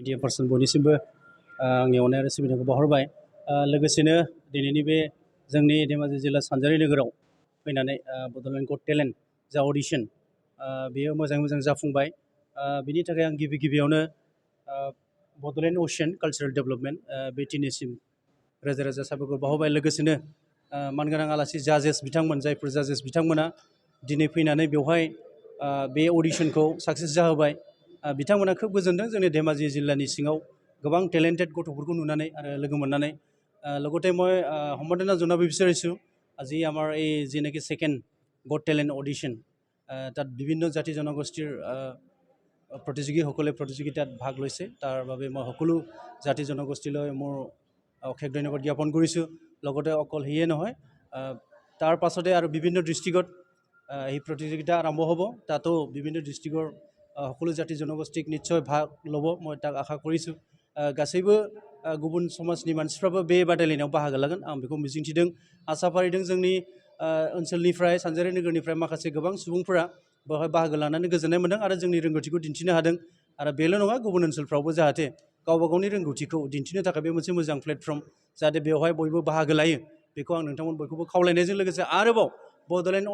Media person बयनिसिमबो आंनि अननाय आरो सिबिनायखौ बावहरबाय। लोगोसेनो दिनैनि बे जोंनि धेमाजि जिल्ला सानजारि नोगोराव फैनानै बड'लेण्ड गट टेलेन्ट जा अडिशन बेयो मोजाङै मोजां जाफुंबाय। बिनि थाखाय आं गिबियावनो बड'लेण्ड ओशन कालचारेल डेभेलपमेन्ट बे टिमनिसिम रोजा रोजा साबायखर बावहरबाय। लोगोसेनो मानगोनां आलासि जाजेस बिथांमोन, जायफोर जाजेस बिथांमोना दिनै फैनानै बेवहाय बे अडिशनखौ साक्सेस जाहोबाय। बिथांमोना खोब गोजोनदों जोंनि धेमाजि जिल्लानि सिङाव गोबां টেलेन्टेड गथ'फोरखौ नुनानै आरो लोगो मोननानै। লগতে মই সম্বৰ্ধনা জনাব বিচাৰিছোঁ আজি আমাৰ এই যি নেকি ছেকেণ্ড গট টেলেণ্ট অডিশ্যন, তাত বিভিন্ন জাতি জনগোষ্ঠীৰ প্ৰতিযোগিতাত ভাগ লৈছে। তাৰ বাবে মই সকলো জাতি জনগোষ্ঠীলৈ মোৰ অশেষ ধন্যবাদ জ্ঞাপন কৰিছোঁ। লগতে অকল সেয়ে নহয়, তাৰ পাছতে আৰু বিভিন্ন ডিষ্ট্ৰিক্টত এই প্ৰতিযোগিতা আৰম্ভ হ'ব। তাতো বিভিন্ন ডিষ্ট্ৰিক্টৰ সকলো জাতি জনগোষ্ঠীক নিশ্চয় ভাগ ল'ব, মই তাক আশা কৰিছোঁ। गासैबो गुबुन समाजनि मानसिफ्राबो बे बादायलायनायाव बाहागो लागोन आं बेखौ मिजिंथिदों, आसा फारिदों। जोंनि ओनसोलनिफ्राय सानजारि नोगोरनिफ्राय माखासे गोबां सुबुंफोरा बेवहाय बाहागो लानानै गोजोननाय मोनदों आरो जोंनि रोंगौथिखौ दिन्थिनो हादों। आरो बेल' नङा, गुबुन ओनसोलफ्रावबो जाहाथे गावबा गावनि रोंगौथिखौ दिन्थिनो थाखाय बे मोनसे मोजां प्लेटफर्म, जाहाथे बेवहाय बयबो बाहागो लायो, बेखौ आं नोंथांमोन बयखौबो खावलायनायजों लोगोसे आरोबाव बड'लेण्ड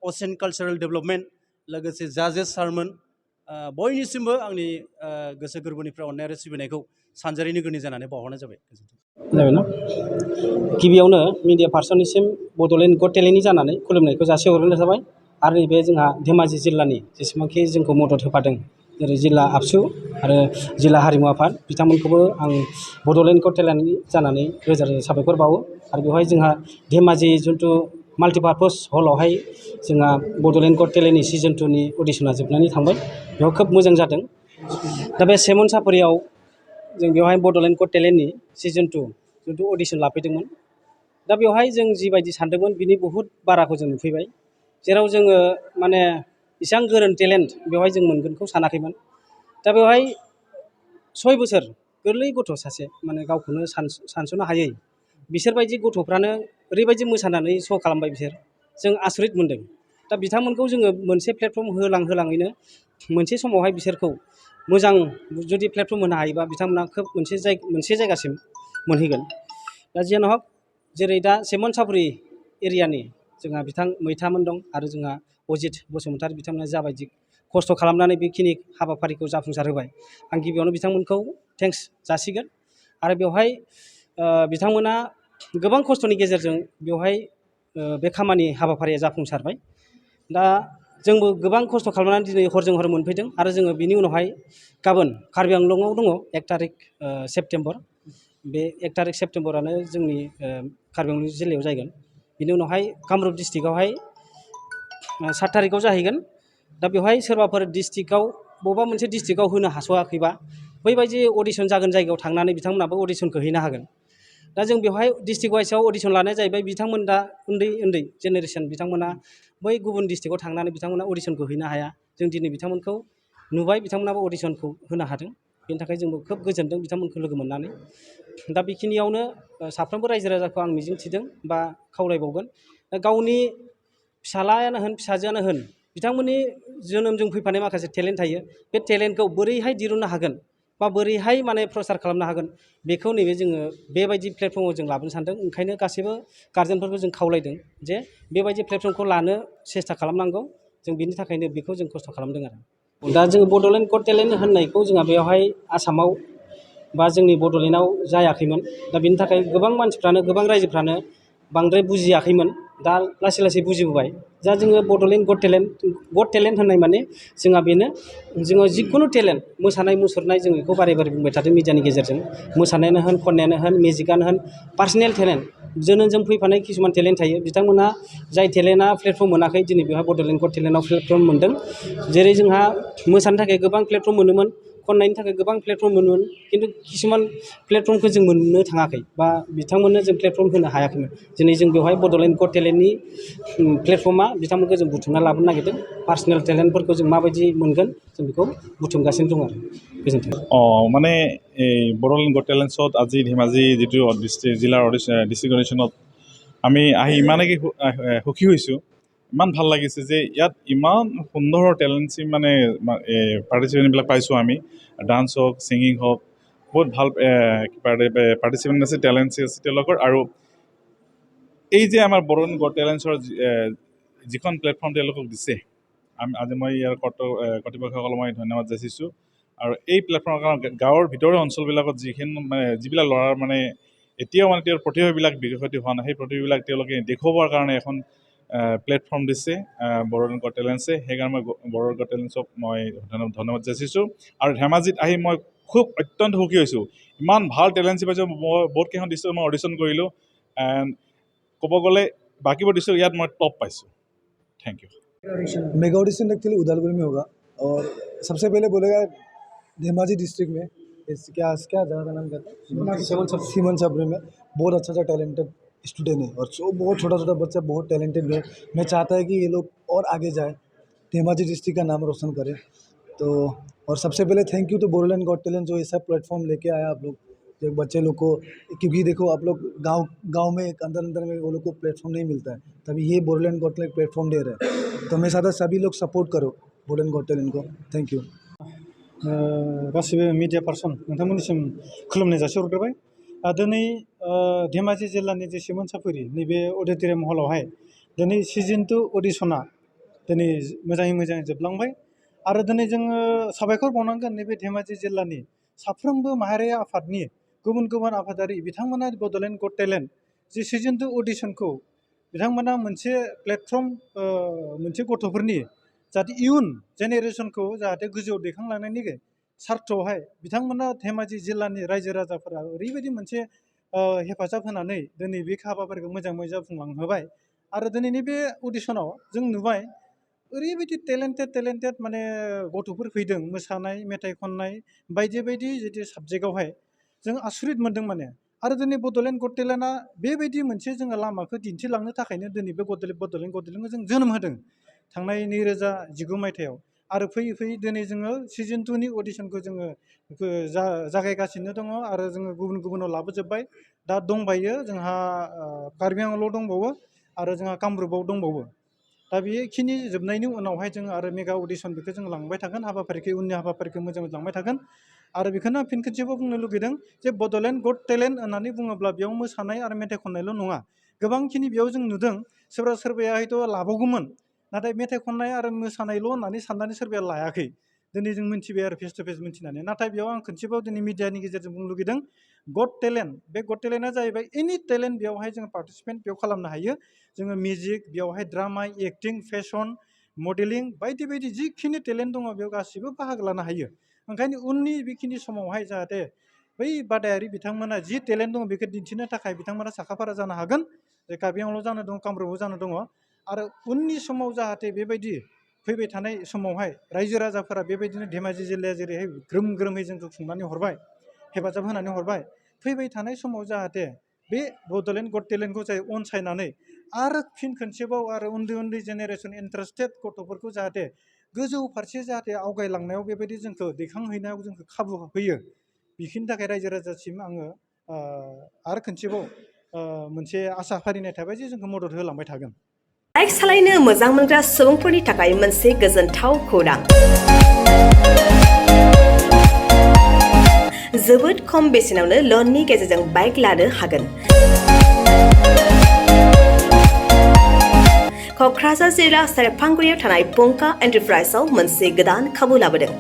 ओशन कालचारेल डेभेलपमेन्ट लोगोसे जाजेस सारमोन बयनिसिमबो आंनि गोसो गोरबोनिफ्राय अननाय आरो सिबिनायखौ सानजारि नोगोरनि जानानै बावहरनाय जाबाय। जाबायना गिबियावनो मिडिया पार्सननिसिम बड'लेण्ड गट टेलेन्टनि जानानै खुलुमनायखौ जासिहरनाय जाबाय। आरो नैबे जोंहा धेमाजि जिल्लानि जेसेबांखि जोंखौ मदद होफादों, जेरै जिल्ला आबसु आरो जिल्ला हारिमु आफाद, बिथांमोनखौबो आं बड'लेण्ड गट टेलेन्टनि जानानै रोजा रोजा साबायखर बावो। आरो बेवहाय जोंहा धेमाजि जिथु माल्टिपार्पस हलावहाय जोंहा बड'लेण्ड गट टेलेन्टनि सिजन 2 नि अडिशना जोबनानै थांबाय। बेयाव खोब मोजां जादों। दा बे सेमन साफारियाव जों बेवहाय बड'लेण्ड गट टेलेन्टनि सिजन 2 जिथु अडिशन लाफैदोंमोन। दा बेवहाय जों जिबायदि सानदोंमोन बिनि बहुद बाराखौ जों नुफैबाय, जेराव जोङो माने इसेबां गोरों टेलेन्ट बेवहाय जों मोनगोनखौ सानाखैमोन। दा बेवहाय 6 बोसोर गोरलै गथ' सासे, माने गावखौनो सानस'नो हायै बिसोरबायदि गथ'फ्रानो ओरैबायदि मोसानानै श' खालामबाय बिसोर, जों आसरित मोनदों। दा बिथांमोनखौ जोङो मोनसे प्लेटफर्म होलाङैनो मोनसे समावहाय बिसोरखौ मोजां जुदि प्लेटफर्म होनो हायोबा बिथांमोना खोब मोनसे जायगासिम मोनहैगोन। दा जियानो हक, जेरै दा सेमन साफुरि एरियानि जोंहा बिथां मैथामोन दं आरो जोंहा अजित बसुमतारी, बिथांमोना जाबायदि खस्थ' खालामनानै बेखिनि हाबाफारिखौ जाफुंसार होबाय, आं गिबियावनो बिथांमोनखौ थेंक्स जासिगोन। आरो बेवहाय बिथांमोना गोबां खस्थ'नि गेजेरजों बेवहाय बे खामानि हाबाफारिया जाफुंसारबाय। दा जोंबो गोबां खस्थ' खालामनानै दिनै हरजों हर मोनफैदों। आरो जोङो बिनि उनावहाय गाबोन कार्बि आंलंआव दङ 1 तारिख सेप्तेम्बर। बे 1 तारिख सेप्तेम्बरानो जोंनि कार्बि आंलं जिल्लायाव जागोन। बिनि उनावहाय कामरुप डिस्ट्रिक्टआवहाय 7 तारिखआव जाहैगोन। दा बेवहाय सोरबाफोर डिस्ट्रिक्टआव बबेबा मोनसे डिस्ट्रिक्टआव होनो हास'वाखैबा बैबायदि अडिशन जागोन जायगायाव थांनानै बिथांमोनाबो अडिशनखौ हैनो हागोन। दा जों बेवहाय डिस्ट्रिक्ट वाइसआव अडिशन लानाया जाहैबाय बिथांमोन दा उन्दै जेनेरेसन, बिथांमोना बै गुबुन डिस्ट्रिक्टआव थांनानै बिथांमोना अडिशनखौ हैनो हाया। जों दिनै बिथांमोनखौ नुबाय, बिथांमोनाबो अडिशनखौ होनो हादों। बेनि थाखाय जोंबो खोब गोजोनदों बिथांमोनखौ लोगो मोननानै। दा बेखिनियावनो साफ्रोमबो रायजो राजाखौ आं मिजिंथिदों बा खावलायबावगोन, गावनि फिसालायानो होन फिसाजोआनो होन, बिथांमोननि जोनोमजों फैफानाय माखासे टेलेन्ट थायो। बे टेलेन्टखौ बोरैहाय दिरुननो हागोन बा बोरैहाय माने प्रसार खालामनो हागोन, बेखौ नैबे जोङो बेबायदि प्लेटफर्माव जों लाबोनो सानदों। ओंखायनो गासैबो गार्जेनफोरखौ जों खावलायदों जे बेबायदि प्लेटफर्मखौ लानो सेस्था खालामनांगौ। जों बिनि थाखायनो बेखौ जों खस्थ' खालामदों आरो। दा जोङो बड'लेण्ड गट टेलेन्ट होननायखौ जोंहा बेवहाय आसामाव बा जोंनि बड'लेण्डआव जायाखैमोन। दा बिनि थाखाय गोबां मानसिफ्रानो, गोबां रायजोफ्रानो बांद्राय बुजियाखैमोन। दा लासै लासै बुजिबोबाय। दा जोङो बड'लेण्ड गट टेलेन्ट होननाय माने जोंहा बेनो, जोङो जिखुनु टेलेन्ट, मोसानाय मुसुरनाय, जों बेखौ बारे बारे बुंबाय थादों मिडियानि गेजेरजों, मोसानायानो होन, खन्नायानो होन, मिउजिकआनो होन, पार्सनेल टेलेन्ट, जोनोमजों फैफानाय किसुमान टेलेन्ट थायो। बिथांमोना जाय टेलेन्टआ प्लेटफर्म मोनाखै, दिनै बेवहाय बड'लेण्ड गट टेलेन्टआव प्लेटफर्म मोनदों। जेरै जोंहा मोसानो थाखाय गोबां प्लेटफर्म मोनोमोन, खन्नायनि थाखाय गोबां प्लेटफर्म मोनोमोन, खिन्थु किसुमान प्लेटफर्मखौ जों मोननो थाङाखै बा बिथांमोननो जों प्लेटफर्म होनो हायाखैमोन। दिनै जों बेवहाय बड'लेण्ड गट टेलेन्टनि प्लेटफर्मा बिथांमोनखौ जों बुथुमना लाबोनो नागिरदों। पार्सनेल टेलेन्टफोरखौ जों माबायदि मोनगोन, जों बेखौ बुथुमगासिनो दं आरो। गोजोन्थों। মানে এই বড়োলেণ্ড গট টেলেণ্টছত আজি ধেমাজি যিটো জিলাৰ ডিষ্ট্ৰিক্ট অডিশ্যনত আমি আহি ইমানেই সুখী হৈছোঁ, ইমান ভাল লাগিছে যে ইয়াত ইমান সুন্দৰ টেলেণ্টছ মানে পাৰ্টিচিপেণ্টবিলাক পাইছোঁ আমি। ডান্স হওক, ছিংগিং হওক, বহুত ভাল পাৰ্টিচিপেণ্ট আছে, টেলেণ্ট আছে তেওঁলোকৰ। আৰু এই যে আমাৰ বড়োলেণ্ড গট টেলেণ্টছৰ যিখন প্লেটফৰ্ম তেওঁলোকক দিছে, আজি মই ইয়াৰ কৰ্তৃপক্ষসকলক মই ধন্যবাদ যাচিছোঁ। আৰু এই প্লেটফৰ্মৰ কাৰণে গাঁৱৰ ভিতৰৰ অঞ্চলবিলাকত যিবিলাক ল'ৰাৰ এতিয়াও তেওঁৰ প্ৰতিভাবিলাক বিকশিত হোৱা নাই, সেই প্ৰতিভাবিলাক তেওঁলোকে দেখুৱাবৰ কাৰণে এখন প্লেটফৰ্ম দিছে বড়োলেণ্ড গট টেলেণ্টছে। সেইকাৰণে মই বড়োলেণ্ড গট টেলেণ্টছক মই ধন্যবাদ যাচিছোঁ। আৰু ধেমাজিত আহি মই অত্যন্ত সুখী হৈছোঁ, ইমান ভাল টেলেণ্টছ পাইছোঁ। মই বহুত কেইখন ডিষ্ট্ৰিক্টত মই অডিশ্যন কৰিলোঁ, এণ্ড ক'ব গ'লে বাকীবোৰ ডিষ্ট্ৰিক্ট ইয়াত মই টপ পাইছোঁ। Thank you. Mega audition actually Udalguri में होगा, और सबसे पहले बोलेगा धेमाजी डिस्ट्रिक्ट में क्या जगह का नाम कहते हैं, सीमन छपरी में बहुत अच्छा टैलेंटेड स्टूडेंट है, और बहुत छोटा बच्चा बहुत टैलेंटेड है। मैं चाहता है कि ये लोग और आगे जाए, धेमाजी डिस्ट्रिक्ट का नाम रोशन करें। तो और सबसे पहले थैंक यू तो बोडोलैंड गॉट टैलेंट जो ऐसा प्लेटफॉर्म लेके आया आप लोग, जो बच्चे लोग को, क्योंकि देखो आप लोग गांव में अंदर में वो लोग को प्लेटफॉर्म नहीं मिलता है, तभी ये बोडोलैंड गॉट टैलेंट प्लेटफॉर्म दे रहे हैं। तो मैं चाहता सभी लोग सपोर्ट करो बोडोलैंड गॉट टैलेंट को। Thank you. गासिबो मिडिया पार्सन नोंथांमोननिसिम खुलुमनाय जासिहरग्रोबाय। दिनै धेमाजि जिल्लानि जे सिमोनसापुरि नैबे अडिट'रियाम हलावहाय दिनै सिजन-2 अडिशना दिनै मोजाङै जोबलांबाय। आरो दिनै जोङो साबायखर बावनांगोन नैबे धेमाजि जिल्लानि साफ्रोमबो माहारियारि आफादनि गुबुन आफादारि बिथांमोना बड'लेण्ड गट टेलेन्ट जे सिजन-2 अडिशनखौ बिथांमोना मोनसे प्लेटफर्म, मोनसे गथ'फोरनि जाहाथे इयुन जेनेरेसनखौ जाहाथे गोजौआव दैखांलांनायनि सार्थआवहाय बिथांमोना धेमाजि जिल्लानि रायजो राजाफोरा ओरैबायदि मोनसे हेफाजाब होनानै दिनै बे हाबाफारिखौ मोजाङै जाफुंलांहोबाय। आरो दिनैनि बे अडिशनाव जों नुबाय ओरैबायदि टेलेन्टेड गथ'फोर फैदों, मोसानाय, मेथाइ खननाय बायदि जितु साबजेक्टआवहाय जों आसरित मोन्दों आरो दिनै बड'लेण्ड गट टेलेन्टआ बेबायदि मोनसे जोङो लामाखौ दिन्थिलांनो थाखायनो दिनै बे बड'लेण्ड गट टेलेन्टखौ जों जोनोम होदों थांनाय 2019 मायथाइयाव। आरो फैयै दिनै जोङो सिजन-2नि अडिशनखौ जोङो जागायगासिनो दङ, आरो जोङो गुबुनाव लाबोजोब्बाय। दा दंबायो जोंहा कार्बि आंलंआव दंबावो, आरो जोंहा कामरुपआव दंबावो। दा बेखिनि जोबनायनि उनावहाय जोङो आरो मेगा अडिशन बेखौ जों लांबाय थागोन, उननि हाबाफारिखौ मोजाङै लांबाय थागोन। आरो बेखौनो फिन खेबसेबाव बुंनो लुगैदों जे बड'लेण्ड गट टेलेन्ट होननानै बुङोब्ला बेयाव मोसानाय आरो मेथाइ खननायल' नङा, गोबांखिनि बेयाव जों नुदों सोरबाया हयथ' लाबावगौमोन, नाथाय मेथाइ खननाय आरो मोसानायल' होननानै साननानै सोरबाया लायाखै। दिनै जों मिथिबाय आरो फेस टु फेस मिथिनानै। नाथाय बेयाव आं खनसेबाव दिनै मिडियानि गेजेरजों बुंनो लुगैदों, गट टेलेन्ट, बे गट टेलेन्टआ जाहैबाय एनि टेलेन्ट बेयावहाय जोङो पार्टिसिपेट बेयाव खालामनो हायो। जोङो मिउजिक, बेयावहाय ड्रामा, एक्टिं, फेशन, मडेलिं बायदि जिखिनि टेलेन्ट दङ बेयाव गासिबो बाहागो लानो हायो। ओंखायनो उननि बेखिनि समावहाय जाहाथे बै बादायारि बिथांमोना जि टेलेन्ट दङ बेखौ दिन्थिनो थाखाय बिथांमोना साखाफारा जानो हागोन। जे कार्बि आंलंआव जानो दङ, कामरुपआव जानो दङ। आरो उननि समाव जाहाथे बेबायदि फैबाय थानाय समावहाय रायजो राजाफोरा बेबायदिनो धेमाजि जिल्लाया जेरैहाय ग्रोमै जोंखौ खुंनानै हरबाय, हेफाजाब होनानै हरबाय, फैबाय थानाय समाव जाहाथे बे बड'लेण्ड गट टेलेन्टखौ जाय अनसायनानै आरो फिन खनसेबाव आरो उन्दै जेनेरेसन इन्टारेस्टेड गथ'फोरखौ जाहाथे गोजौ फारसे जाहाथे आवगायलांनायाव बेबायदि जोंखौ दैखांहैनायाव जोंखौ खाबु होयो। बेखिनि थाखाय रायजो राजासिम आङो आरो खनसेबाव मोनसे आसा फारिनाय थाबाय जे जोंखौ मदद होलांबाय थागोन। बाइक सालायनो मोजां मोनग्रा सुबुंफोरनि थाखाय मोनसे गोजोनथाव खौरां। जोबोद खम बेसेनावनो लननि गेजेरजों बाइक लानो हागोन। क'क्राझार जिल्ला सेरफांगुरियाव थानाय पंका एन्टारप्राइजआव मोनसे गोदान खाबु लाबोदों।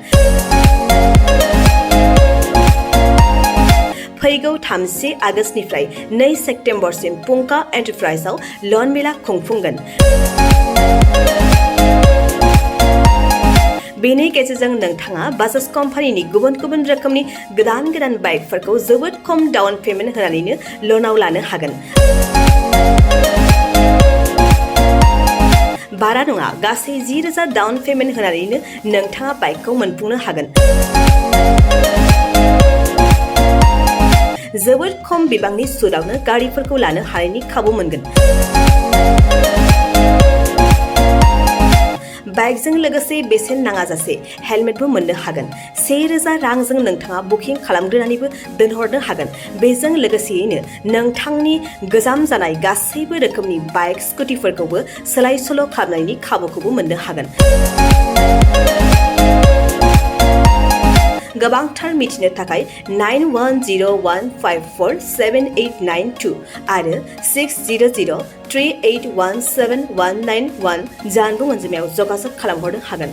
फैगौ 30 आगस्तनिफ्राय 2 सेप्तेम्बरसिम पंका एन्टारप्राइजआव लन मेला खुंफुंगोन। बेनि गेजेरजों नोंथाङा बाजाज कम्पानिनि गुबुन रोखोमनि गोदान बाइकफोरखौ जोबोद खम डाउन पेमेन्ट होनानैनो लनाव लानो हागोन। बारा नङा, गासै 10,000 डाउन पेमेन्ट होनानैनो नोंथाङा बाइकखौ मोनफुंनो हागोन। जोबोद खम बिबांनि सुदआवनो गारिफोरखौ लानो हानायनि खाबु मोनगोन। बाइकजों लोगोसे बेसेन नाङाजासे हेलमेटबो मोननो हागोन। 1,000 रांजों नोंथाङा बुकिं खालामग्रोनानैबो दोनहरनो हागोन। बेजों लोगोसेयैनो नोंथांनि गोजाम जानाय गासैबो रोखोमनि बाइक स्कुटिफोरखौबो सोलाय सोल' खालामनायनि खाबुखौबो मोननो हागोन। गोबांथार मिथिनो थाखाय 9101547892 आरो 60038171911 जानबुं अनजिमायाव जगाजग खालामहरनो हागोन।